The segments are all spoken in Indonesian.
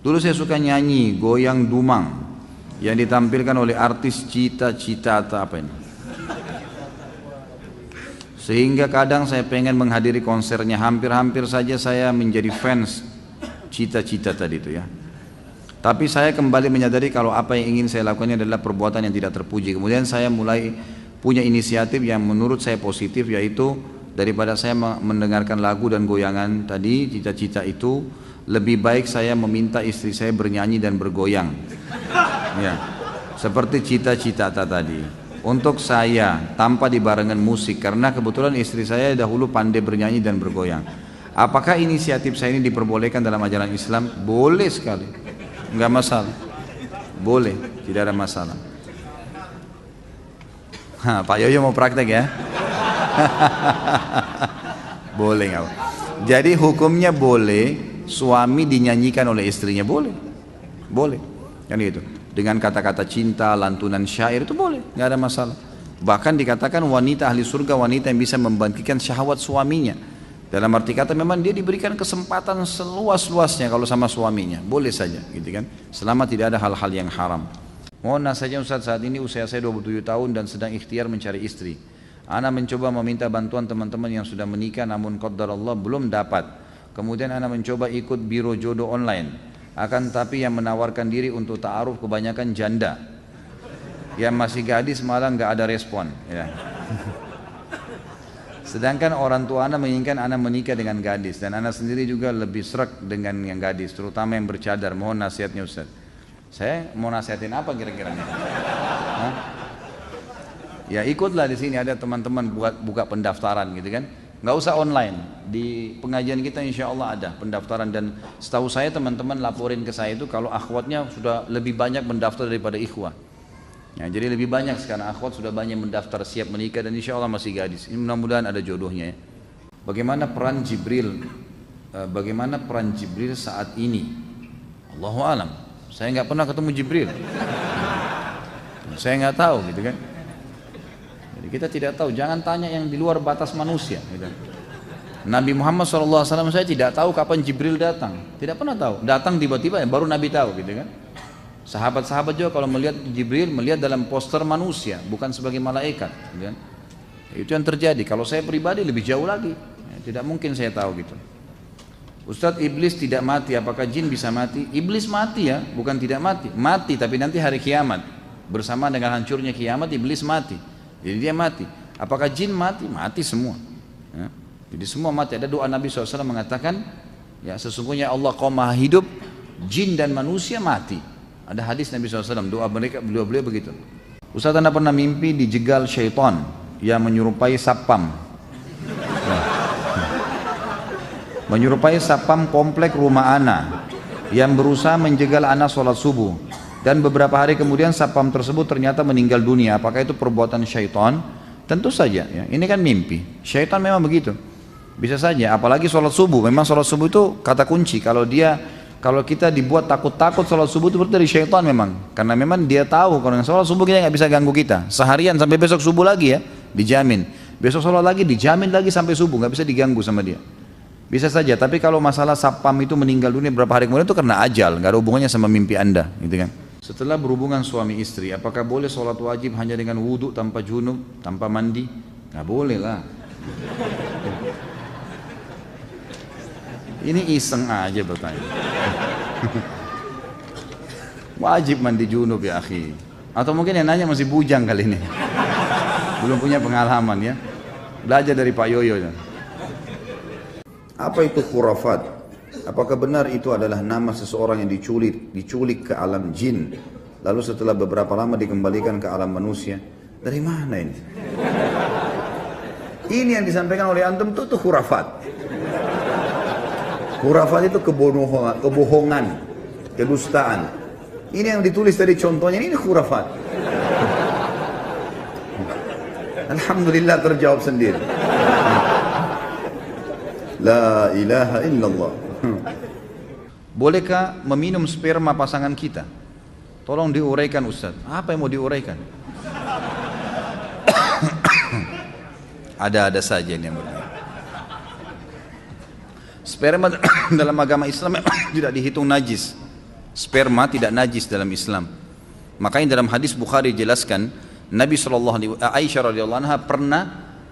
Dulu saya suka nyanyi goyang dumang yang ditampilkan oleh artis Cita-Cita atau apa ini. Sehingga kadang saya pengen menghadiri konsernya, hampir-hampir saja saya menjadi fans Cita-Cita tadi itu ya. Tapi saya kembali menyadari kalau apa yang ingin saya lakukan adalah perbuatan yang tidak terpuji. Kemudian saya mulai punya inisiatif yang menurut saya positif, yaitu daripada saya mendengarkan lagu dan goyangan tadi Cita-Cita itu, lebih baik saya meminta istri saya bernyanyi dan bergoyang ya, seperti Cita-Cita tadi untuk saya tanpa dibarengan musik, karena kebetulan istri saya dahulu pandai bernyanyi dan bergoyang. Apakah inisiatif saya ini diperbolehkan dalam ajaran Islam? Boleh sekali, enggak masalah, boleh, tidak ada masalah. Pak Yoyo mau praktek ya? Boleh nggak? Jadi hukumnya boleh suami dinyanyikan oleh istrinya, boleh, boleh, kan gitu. Dengan kata-kata cinta, lantunan syair itu boleh, nggak ada masalah. Bahkan dikatakan wanita ahli surga wanita yang bisa membangkitkan syahwat suaminya. Dalam arti kata memang dia diberikan kesempatan seluas-luasnya kalau sama suaminya, boleh saja, gitu kan. Selama tidak ada hal-hal yang haram. Mohon nasihatnya Ustaz, saat ini usia saya 27 tahun dan sedang ikhtiar mencari istri. Ana mencoba meminta bantuan teman-teman yang sudah menikah namun qadarullah belum dapat. Kemudian ana mencoba ikut biro jodoh online. Akan tapi yang menawarkan diri untuk ta'aruf kebanyakan janda. Yang masih gadis malah nggak ada respon ya. Sedangkan orang tua ana menginginkan ana menikah dengan gadis, dan ana sendiri juga lebih srek dengan yang gadis, terutama yang bercadar. Mohon nasihatnya Ustaz. Saya mau nasihatin apa kira-kira? Ya ikutlah, di sini ada teman-teman buka pendaftaran gitu kan. Nggak usah online, di pengajian kita insya Allah ada pendaftaran, dan setahu saya teman-teman laporin ke saya itu kalau akhwatnya sudah lebih banyak mendaftar daripada ikhwah ya, jadi lebih banyak sekarang akhwat sudah banyak mendaftar siap menikah, dan insya Allah masih gadis. Ini mudah-mudahan ada jodohnya ya. Bagaimana peran Jibril saat ini? Allahu alam, saya nggak pernah ketemu Jibril, saya nggak tahu gitu kan. Kita tidak tahu, jangan tanya yang di luar batas manusia gitu. Nabi Muhammad SAW saya tidak tahu kapan Jibril datang, tidak pernah tahu, datang tiba-tiba ya, baru Nabi tahu gitu kan. Sahabat-sahabat juga kalau melihat Jibril melihat dalam poster manusia, bukan sebagai malaikat gitu kan. Itu yang terjadi. Kalau saya pribadi lebih jauh lagi ya, tidak mungkin saya tahu gitu. Ustadz, iblis tidak mati, apakah jin bisa mati? Iblis mati ya, bukan tidak mati, mati tapi nanti hari kiamat bersama dengan hancurnya kiamat iblis mati. Jadi dia mati. Apakah jin mati? Mati semua ya. Jadi semua mati. Ada doa Nabi SAW mengatakan ya, sesungguhnya Allah Qaum maha hidup, jin dan manusia mati. Ada hadis Nabi SAW, doa mereka, beliau begitu. Ustaz, anda pernah mimpi dijegal syaitan yang menyerupai sapam ya. Menyerupai sapam komplek rumah ana yang berusaha menjegal ana sholat subuh. Dan beberapa hari kemudian sapam tersebut ternyata meninggal dunia. Apakah itu perbuatan syaitan? Tentu saja ya. Ini kan mimpi. Syaitan memang begitu. Bisa saja, apalagi sholat subuh. Memang sholat subuh itu kata kunci. Kalau kita dibuat takut-takut sholat subuh itu berarti dari syaitan memang. Karena memang dia tahu kalau sholat subuh kita nggak bisa ganggu kita. Seharian sampai besok subuh lagi ya, dijamin. Besok sholat lagi dijamin lagi sampai subuh, nggak bisa diganggu sama dia. Bisa saja. Tapi kalau masalah sapam itu meninggal dunia beberapa hari kemudian itu karena ajal, nggak ada hubungannya sama mimpi anda, gitu kan? Setelah berhubungan suami istri, apakah boleh sholat wajib hanya dengan wudhu tanpa junub, tanpa mandi? Nggak boleh lah. Ini iseng aja bertanya. Wajib mandi junub ya akhi. Atau mungkin yang nanya masih bujang kali ini, belum punya pengalaman ya. Belajar dari Pak Yoyo ya. Apa itu khurafat? Apakah benar itu adalah nama seseorang yang diculik ke alam jin, lalu setelah beberapa lama dikembalikan ke alam manusia? Dari mana ini? Ini yang disampaikan oleh antum itu khurafat. Khurafat itu kebohongan, kedustaan. Ini yang ditulis tadi contohnya, ini khurafat. Alhamdulillah terjawab sendiri. La ilaha illallah. Bolehkah meminum sperma pasangan kita? Tolong diuraikan Ustaz. Apa yang mau diuraikan? Ada saja yang bertanya. Sperma dalam agama Islam tidak dihitung najis. Sperma tidak najis dalam Islam. Makanya dalam hadis Bukhari jelaskan, Nabi Aisyah radhiyallahu anha pernah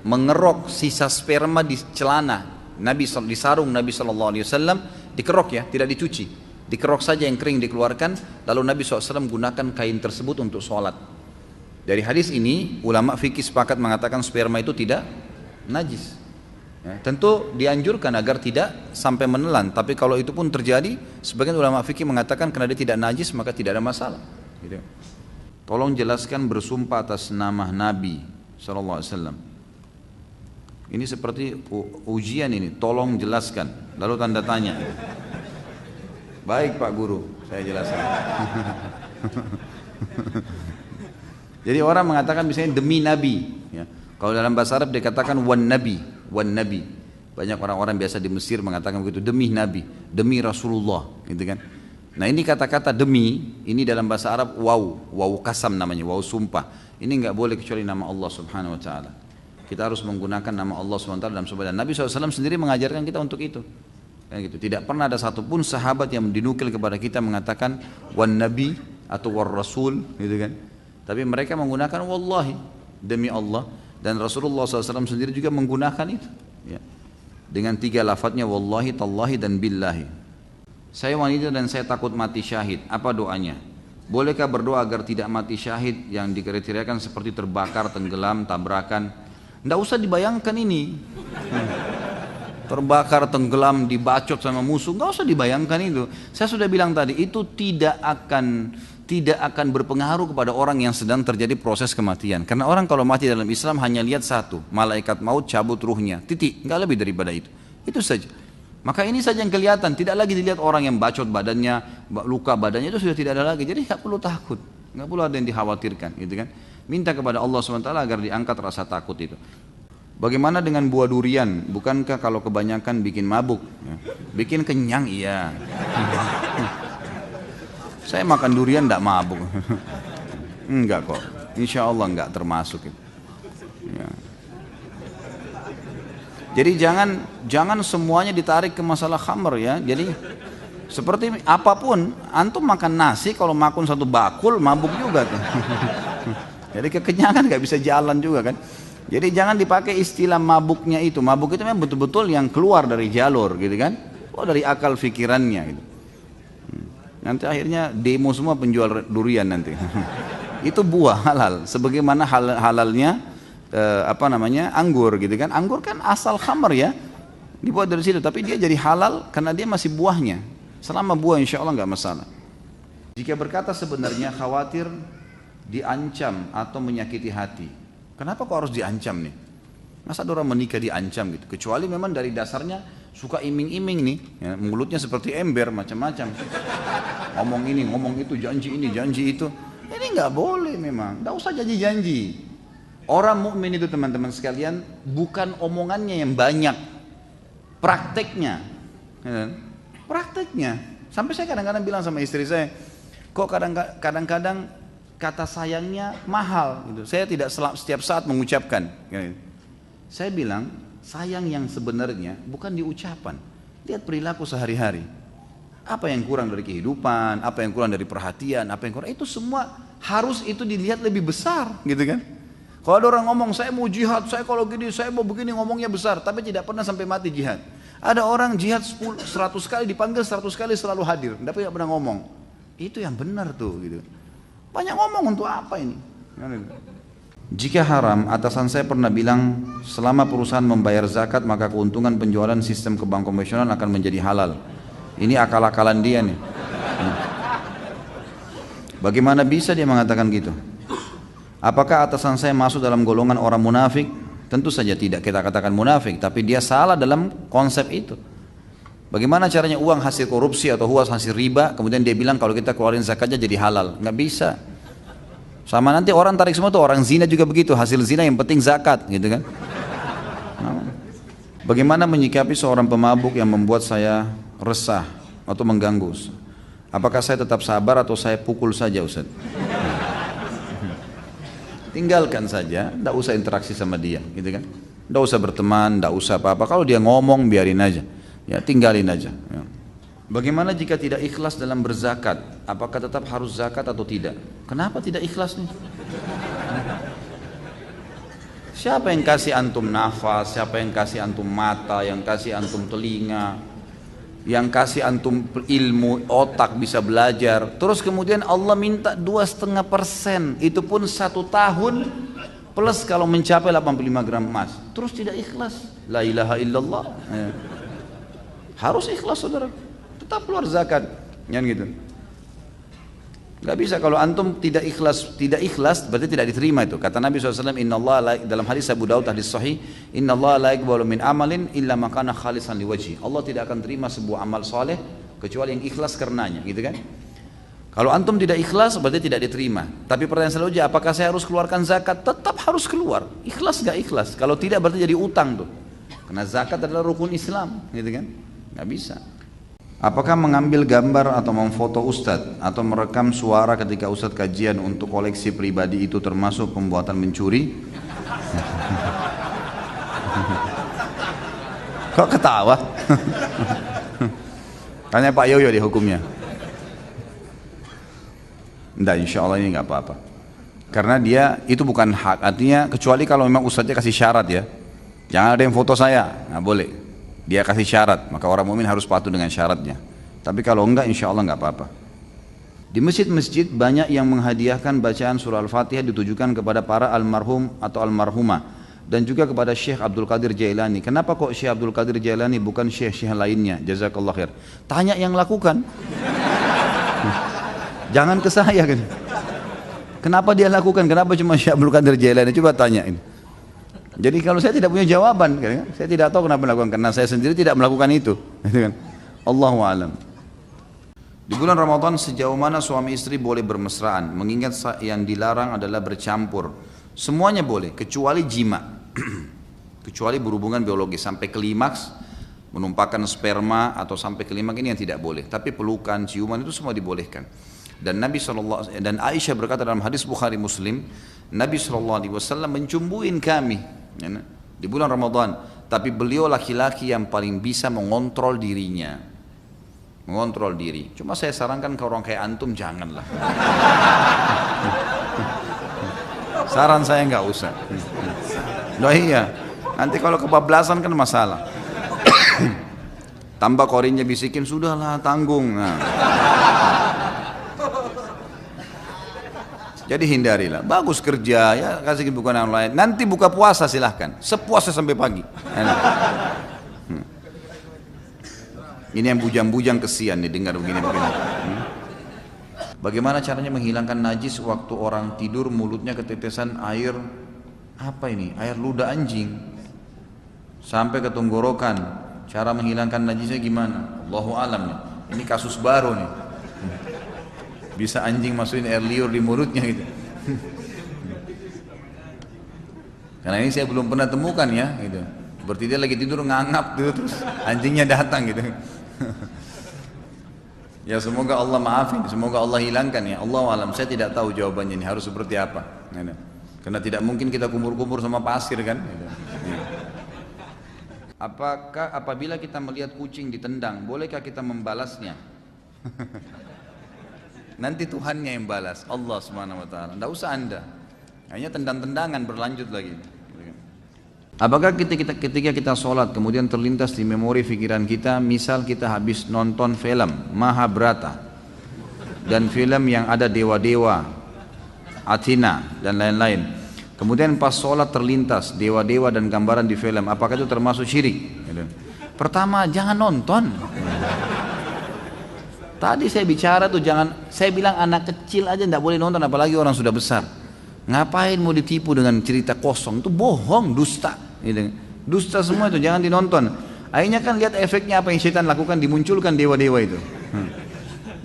mengerok sisa sperma di celana Nabi, di sarung Nabi SAW, dikerok ya, tidak dicuci, dikerok saja yang kering dikeluarkan, lalu Nabi SAW gunakan kain tersebut untuk sholat. Dari hadis ini ulama fikih sepakat mengatakan sperma itu tidak najis ya, tentu dianjurkan agar tidak sampai menelan, tapi kalau itu pun terjadi, sebagian ulama fikih mengatakan karena dia tidak najis maka tidak ada masalah gitu. Tolong jelaskan bersumpah atas nama Nabi SAW. Ini seperti ujian ini, tolong jelaskan, lalu tanda tanya. Baik Pak Guru, saya jelaskan. Jadi orang mengatakan misalnya demi Nabi ya. Kalau dalam bahasa Arab dikatakan wan Nabi, wan Nabi. Banyak orang-orang biasa di Mesir mengatakan begitu, demi Nabi, demi Rasulullah gitu kan. Nah ini kata-kata demi, ini dalam bahasa Arab waw kasam namanya, waw sumpah. Ini enggak boleh kecuali nama Allah Subhanahu wa taala. Kita harus menggunakan nama Allah SWT dalam sebuah, dan Nabi SAW sendiri mengajarkan kita untuk itu. Kayak gitu. Tidak pernah ada satupun sahabat yang dinukil kepada kita mengatakan wan Nabi atau war Rasul, gitu kan. Tapi mereka menggunakan wallahi, demi Allah, dan Rasulullah SAW sendiri juga menggunakan itu. Ya. Dengan 3 lafadznya wallahi, tallahi, dan billahi. Saya wanita dan saya takut mati syahid. Apa doanya? Bolehkah berdoa agar tidak mati syahid yang dikriteriakan seperti terbakar, tenggelam, tabrakan? Nggak usah dibayangkan ini, terbakar, tenggelam, dibacot sama musuh, nggak usah dibayangkan itu. Saya sudah bilang tadi, itu tidak akan berpengaruh kepada orang yang sedang terjadi proses kematian. Karena orang kalau mati dalam Islam hanya lihat satu, malaikat maut cabut ruhnya, titik, nggak lebih daripada itu. Itu saja. Maka ini saja yang kelihatan, tidak lagi dilihat orang yang bacot badannya, luka badannya, itu sudah tidak ada lagi. Jadi nggak perlu takut, nggak perlu ada yang dikhawatirkan, gitu kan. Minta kepada Allah SWT agar diangkat rasa takut itu. Bagaimana dengan buah durian? Bukankah kalau kebanyakan bikin mabuk? Ya. Bikin kenyang, iya. Saya makan durian tidak mabuk. Enggak kok, insya Allah enggak termasuk itu. Ya. Jadi jangan semuanya ditarik ke masalah khamr ya. Jadi seperti apapun, antum makan nasi kalau makan satu bakul mabuk juga tuh. Jadi kekenyangan nggak bisa jalan juga kan. Jadi jangan dipakai istilah mabuknya itu. Mabuk itu memang betul-betul yang keluar dari jalur gitu kan. Oh dari akal fikirannya gitu. Nanti akhirnya demo semua penjual durian nanti. Itu buah halal. Sebagaimana halalnya anggur gitu kan. Anggur kan asal khamr ya. Dibuat dari situ. Tapi dia jadi halal karena dia masih buahnya. Selama buah insya Allah nggak masalah. Jika berkata sebenarnya khawatir diancam atau menyakiti hati. Kenapa kok harus diancam nih? Masa ada orang menikah diancam gitu? Kecuali memang dari dasarnya suka iming-iming nih, ya, mulutnya seperti ember macam-macam. Ngomong ini, ngomong itu, janji ini, janji itu. Ini nggak boleh memang. Nggak usah janji-janji. Orang mukmin itu teman-teman sekalian bukan omongannya yang banyak, prakteknya. Ya, prakteknya. Sampai saya kadang-kadang bilang sama istri saya, kok kadang-kadang kata sayangnya mahal gitu. Saya tidak setiap saat mengucapkan gitu. Saya bilang sayang yang sebenarnya bukan di ucapan, lihat perilaku sehari-hari. Apa yang kurang dari kehidupan, apa yang kurang dari perhatian, apa yang kurang, itu semua harus itu dilihat lebih besar gitu kan. Kalau ada orang ngomong saya mau jihad, saya kalau gini, saya mau begini, ngomongnya besar tapi tidak pernah sampai mati jihad. Ada orang jihad 100 kali dipanggil 100 kali selalu hadir tapi tidak pernah ngomong. Itu yang benar tuh gitu. Banyak ngomong untuk apa ini? Jika haram, atasan saya pernah bilang selama perusahaan membayar zakat maka keuntungan penjualan sistem ke bank konvensional akan menjadi halal. Ini akal-akalan dia nih. Bagaimana bisa dia mengatakan gitu? Apakah atasan saya masuk dalam golongan orang munafik? Tentu saja tidak kita katakan munafik, tapi dia salah dalam konsep itu. Bagaimana caranya uang hasil korupsi atau uang hasil riba, kemudian dia bilang kalau kita keluarin zakatnya jadi halal? Nggak bisa. Sama nanti orang tarik semua tuh, orang zina juga begitu, hasil zina yang penting zakat, gitu kan? Bagaimana menyikapi seorang pemabuk yang membuat saya resah atau mengganggu? Apakah saya tetap sabar atau saya pukul saja, Ustaz? Tinggalkan saja, nggak usah interaksi sama dia, gitu kan? Nggak usah berteman, nggak usah apa-apa. Kalau dia ngomong biarin aja. Ya tinggalin aja ya. Bagaimana jika tidak ikhlas dalam berzakat? Apakah tetap harus zakat atau tidak? Kenapa tidak ikhlas nih? Siapa yang kasih antum nafas? Siapa yang kasih antum mata? Yang kasih antum telinga? Yang kasih antum ilmu, otak bisa belajar? Terus kemudian Allah minta 2,5%. Itu pun 1 tahun plus kalau mencapai 85 gram emas. Terus tidak ikhlas? La ilaha illallah. Harus ikhlas saudara. Tetap keluar zakat, yang gitu. Gak bisa kalau antum tidak ikhlas berarti tidak diterima itu. Kata Nabi SAW, Inna Allah dalam hadis Abu Daud hadis Sahih, Inna Allah la yaqbalu min amalin illa ma kana khalisan liwajhi. Allah tidak akan terima sebuah amal soleh kecuali yang ikhlas karenanya, gitu kan? Kalau antum tidak ikhlas berarti tidak diterima. Tapi pertanyaan selanjutnya, apakah saya harus keluarkan zakat? Tetap harus keluar. Ikhlas gak ikhlas? Kalau tidak berarti jadi utang tuh. Karena zakat adalah rukun Islam, gitu kan? Gak bisa. Apakah mengambil gambar atau memfoto ustadz atau merekam suara ketika ustadz kajian untuk koleksi pribadi itu termasuk pembuatan mencuri? Kok ketawa? Tanya Pak Yoyo di hukumnya. Enggak, insya Allah ini nggak apa-apa. Karena dia itu bukan hak, artinya kecuali kalau memang ustadznya kasih syarat ya. Jangan ada yang foto saya, nggak boleh. Dia kasih syarat, maka orang mukmin harus patuh dengan syaratnya. Tapi kalau enggak, insya Allah enggak apa-apa. Di masjid-masjid banyak yang menghadiahkan bacaan surah Al-Fatihah ditujukan kepada para almarhum atau almarhumah dan juga kepada Syekh Abdul Qadir Jailani. Kenapa kok Syekh Abdul Qadir Jailani bukan syekh-syekh lainnya? Jazakallah khair. Tanya yang lakukan. Jangan ke saya kan. Kenapa dia lakukan? Kenapa cuma Syekh Abdul Qadir Jailani? Coba tanya ini. Jadi kalau saya tidak punya jawaban, saya tidak tahu kenapa melakukan, karena saya sendiri tidak melakukan itu. Allahu a'lam. Di bulan Ramadan sejauh mana suami istri boleh bermesraan? Mengingat yang dilarang adalah bercampur. Semuanya boleh, kecuali jima, kecuali berhubungan biologis sampai klimaks, menumpahkan sperma atau sampai klimaks ini yang tidak boleh. Tapi pelukan, ciuman itu semua dibolehkan. Dan Nabi dan Aisyah berkata dalam hadis Bukhari Muslim, Nabi SAW mencumbuin kami di bulan Ramadan, tapi beliau laki-laki yang paling bisa mengontrol dirinya, mengontrol diri. Cuma saya sarankan ke orang kayak antum janganlah. Saran saya nggak usah. Nah iya, nanti kalau kebablasan kan masalah. Tambah korinnya bisikin, sudahlah tanggung. Nah. Jadi hindarilah. Bagus kerja ya, kasih kebukaan yang lain. Nanti buka puasa silahkan. Sepuasnya sampai pagi. Ini yang bujang-bujang kesian nih dengar begini-begini. Bagaimana caranya menghilangkan najis waktu orang tidur mulutnya ketetesan air apa ini? Air ludah anjing sampai ke tenggorokan. Cara menghilangkan najisnya gimana? Allahu alam nih. Ini kasus baru nih. Bisa anjing masukin air liur di mulutnya gitu. Karena ini saya belum pernah temukan ya gitu. Seperti dia lagi tidur ngangap gitu terus anjingnya datang gitu. Ya semoga Allah maafin, semoga Allah hilangkan ya. Allah alam, saya tidak tahu jawabannya ini harus seperti apa. Karena tidak mungkin kita kumur-kumur sama pasir kan. Apakah apabila kita melihat kucing ditendang, bolehkah kita membalasnya? Nanti Tuhannya yang balas, Allah Subhanahu wa taala. Enggak usah Anda. Hanya tendang-tendangan berlanjut lagi. Apakah ketika kita sholat kemudian terlintas di memori pikiran kita, misal kita habis nonton film Mahabharata dan film yang ada dewa-dewa, Athena dan lain-lain. Kemudian pas sholat terlintas dewa-dewa dan gambaran di film, apakah itu termasuk syirik? Pertama, jangan nonton. Tadi saya bicara tuh jangan, saya bilang anak kecil aja tidak boleh nonton, apalagi orang sudah besar. Ngapain mau ditipu dengan cerita kosong? Itu bohong, dusta. Dusta semua itu, jangan dinonton. Akhirnya kan lihat efeknya apa yang syaitan lakukan, dimunculkan dewa-dewa itu.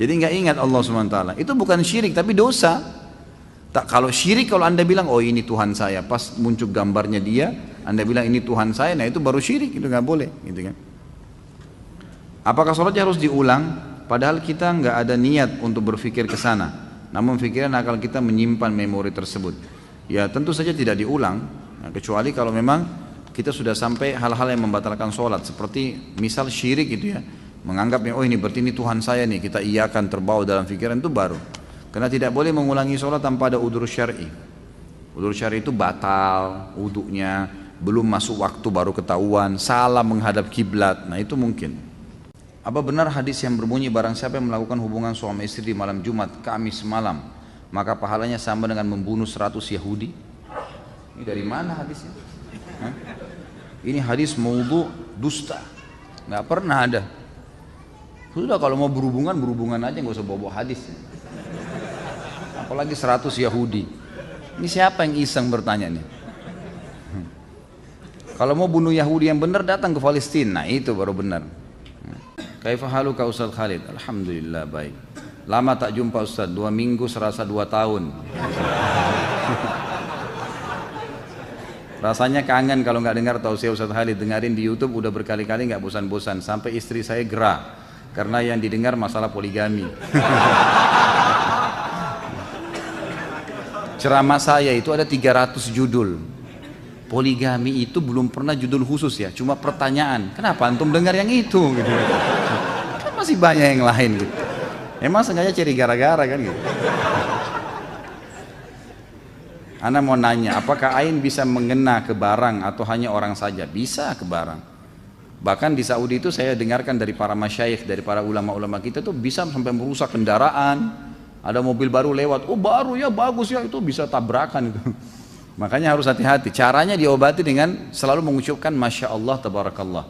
Jadi nggak ingat Allah SWT. Itu bukan syirik tapi dosa. Tak, kalau syirik kalau anda bilang oh ini Tuhan saya, pas muncul gambarnya dia, anda bilang ini Tuhan saya, nah itu baru syirik, itu nggak boleh, gitu kan? Apakah sholatnya harus diulang? Padahal kita nggak ada niat untuk berpikir ke sana, namun pikiran akal kita menyimpan memori tersebut. Ya tentu saja tidak diulang, nah, kecuali kalau memang kita sudah sampai hal-hal yang membatalkan sholat, seperti misal syirik itu ya. menganggapnya oh ini berarti ini Tuhan saya nih, kita iakan terbawa dalam pikiran itu baru. Karena tidak boleh mengulangi sholat tanpa ada udzur syar'i. Udzur syar'i itu batal wudunya, belum masuk waktu baru ketahuan, salah menghadap kiblat, nah itu mungkin. Apa benar hadis yang berbunyi barang siapa yang melakukan hubungan suami istri di malam Jumat, Kamis malam, maka pahalanya sama dengan membunuh 100 Yahudi? Ini dari mana hadisnya? Hah? Ini hadis maudhu, dusta, nggak pernah ada. Sudah kalau mau berhubungan, berhubungan aja, nggak usah bawa hadis. Apalagi 100 Yahudi. Ini siapa yang iseng bertanya nih? Kalau mau bunuh Yahudi yang benar datang ke Palestina, nah itu baru benar. Kaifa haluka Ustaz Khalid? Alhamdulillah baik. Lama tak jumpa Ustaz, 2 minggu serasa 2 tahun. Rasanya kangen kalau nggak dengar tausiah Ustaz Khalid, dengerin di YouTube udah berkali-kali nggak bosan-bosan, sampai istri saya gerah karena yang didengar masalah poligami. Ceramah saya itu ada 300 judul. Poligami itu belum pernah judul khusus ya, cuma pertanyaan. Kenapa antum dengar yang itu? Gitu. Kan masih banyak yang lain gitu. Emang sengaja cari gara-gara kan gitu. Ana mau nanya, apakah ain bisa mengena ke barang atau hanya orang saja? Bisa ke barang. Bahkan di Saudi itu saya dengarkan dari para masyayikh, dari para ulama-ulama kita tuh bisa sampai merusak kendaraan. Ada mobil baru lewat, oh baru ya, bagus ya, itu bisa tabrakan itu. Makanya harus hati-hati. Caranya diobati dengan selalu mengucapkan Masya Allah, Tabarakallah.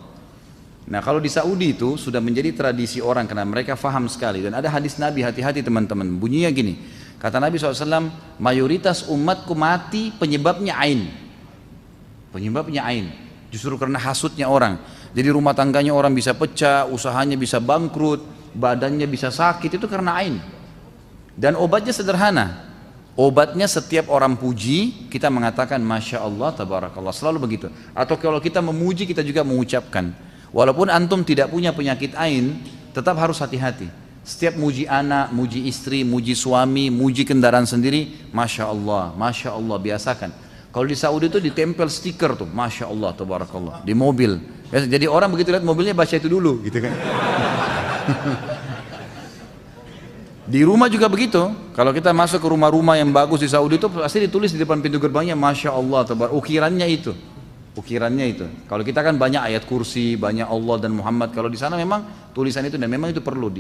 Nah kalau di Saudi itu sudah menjadi tradisi orang karena mereka faham sekali. Dan ada hadis Nabi, hati-hati teman-teman. Bunyinya gini, kata Nabi SAW, mayoritas umatku mati penyebabnya ain. Penyebabnya ain. Justru karena hasutnya orang. Jadi rumah tangganya orang bisa pecah, usahanya bisa bangkrut, badannya bisa sakit, itu karena ain. Dan obatnya sederhana. Obatnya setiap orang puji, kita mengatakan Masya Allah, Tabarakallah. Selalu begitu. Atau kalau kita memuji, kita juga mengucapkan. Walaupun antum tidak punya penyakit ain, tetap harus hati-hati. Setiap muji anak, muji istri, muji suami, muji kendaraan sendiri, Masya Allah, biasakan. Kalau di Saudi itu ditempel stiker tuh, Masya Allah, Tabarakallah, di mobil. Jadi orang begitu lihat mobilnya baca itu dulu, gitu kan. Di rumah juga begitu. Kalau kita masuk ke rumah-rumah yang bagus di Saudi itu pasti ditulis di depan pintu gerbangnya Masya Allah, ukirannya itu. Ukirannya itu. Kalau kita kan banyak ayat kursi, banyak Allah dan Muhammad. Kalau di sana memang tulisan itu dan memang itu perlu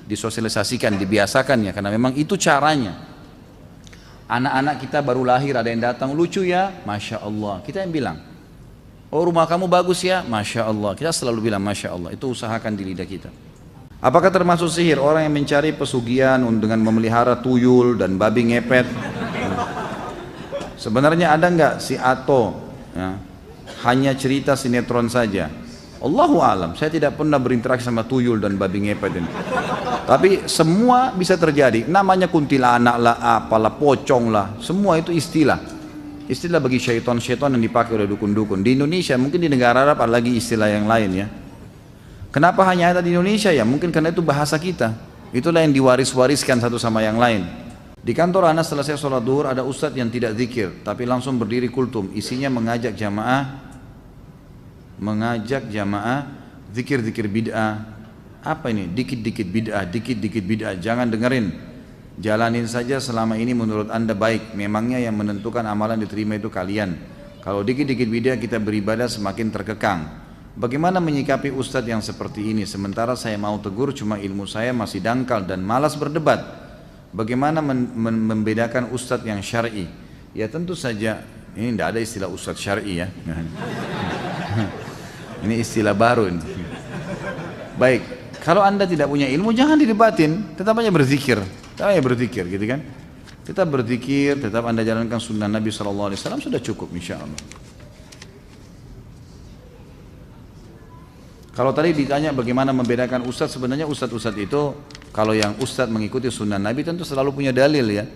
disosialisasikan, dibiasakan ya, karena memang itu caranya. Anak-anak kita baru lahir ada yang datang lucu ya, Masya Allah. Kita yang bilang, oh rumah kamu bagus ya, Masya Allah. Kita selalu bilang Masya Allah. Itu usahakan di lidah kita. Apakah termasuk sihir orang yang mencari pesugihan dengan memelihara tuyul dan babi ngepet? Sebenarnya ada nggak si Ato? Ya, hanya cerita sinetron saja. Allahu alam. Saya tidak pernah berinteraksi sama tuyul dan babi ngepet ini. Tapi semua bisa terjadi. Namanya kuntilanak lah, apalah, pocong lah. Semua itu istilah. Istilah bagi syaitan-syaitan yang dipakai oleh dukun-dukun. Di Indonesia, mungkin di negara Arab ada lagi istilah yang lain ya. Kenapa hanya ada di Indonesia ya? Mungkin karena itu bahasa kita. Itulah yang diwaris-wariskan satu sama yang lain. Di kantor Ana selesai sholat duhur ada ustadz yang tidak zikir, tapi langsung berdiri kultum. Isinya mengajak jamaah zikir-zikir bid'ah. Apa ini? Dikit-dikit bid'ah. Jangan dengerin. Jalanin saja selama ini menurut Anda baik. Memangnya yang menentukan amalan diterima itu kalian. Kalau dikit-dikit bid'ah kita beribadah semakin terkekang. Bagaimana menyikapi ustadz yang seperti ini? Sementara saya mau tegur, cuma ilmu saya masih dangkal dan malas berdebat. Bagaimana membedakan ustadz yang syar'i? Ya tentu saja, ini tidak ada istilah ustadz syar'i ya. Ini istilah baru ini. Baik, kalau anda tidak punya ilmu jangan didebatin, tetap aja berzikir. Gitu kan? Tetap berzikir, tetap anda jalankan sunnah Nabi SAW, sudah cukup insya Allah. Kalau tadi ditanya bagaimana membedakan ustadz, sebenarnya ustadz-ustadz itu kalau yang ustadz mengikuti sunnah Nabi tentu selalu punya dalil ya.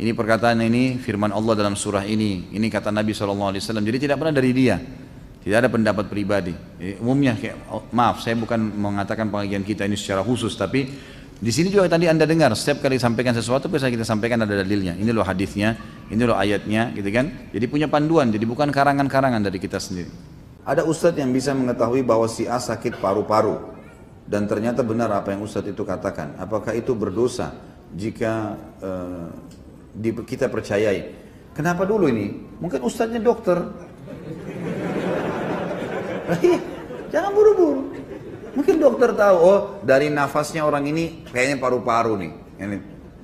Ini perkataan ini, firman Allah dalam surah ini kata Nabi SAW. Jadi tidak pernah dari dia, tidak ada pendapat pribadi. Jadi, umumnya maaf, saya bukan mengatakan pengajian kita ini secara khusus, tapi di sini juga tadi anda dengar setiap kali sampaikan sesuatu biasa kita sampaikan ada dalilnya. Ini loh hadisnya, ini loh ayatnya, gitu kan? Jadi punya panduan, jadi bukan karangan-karangan dari kita sendiri. Ada ustadz yang bisa mengetahui bahwa si A sakit paru-paru. dan ternyata benar apa yang Ustadz itu katakan, apakah itu berdosa jika kita percayai? Kenapa dulu ini? Mungkin Ustadznya dokter. Jangan buru-buru. Mungkin dokter tahu, oh dari nafasnya orang ini kayaknya paru-paru nih. Ini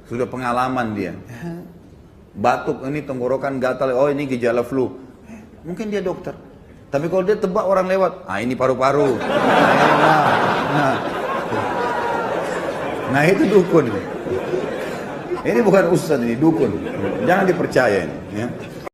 sudah pengalaman dia. Batuk ini tenggorokan gatal, oh ini gejala flu. Mungkin dia dokter. Tapi kalau dia tebak orang lewat, ah ini paru-paru. Nah itu dukun. Ini bukan ustadz, ini dukun. Jangan dipercaya ini. Ya.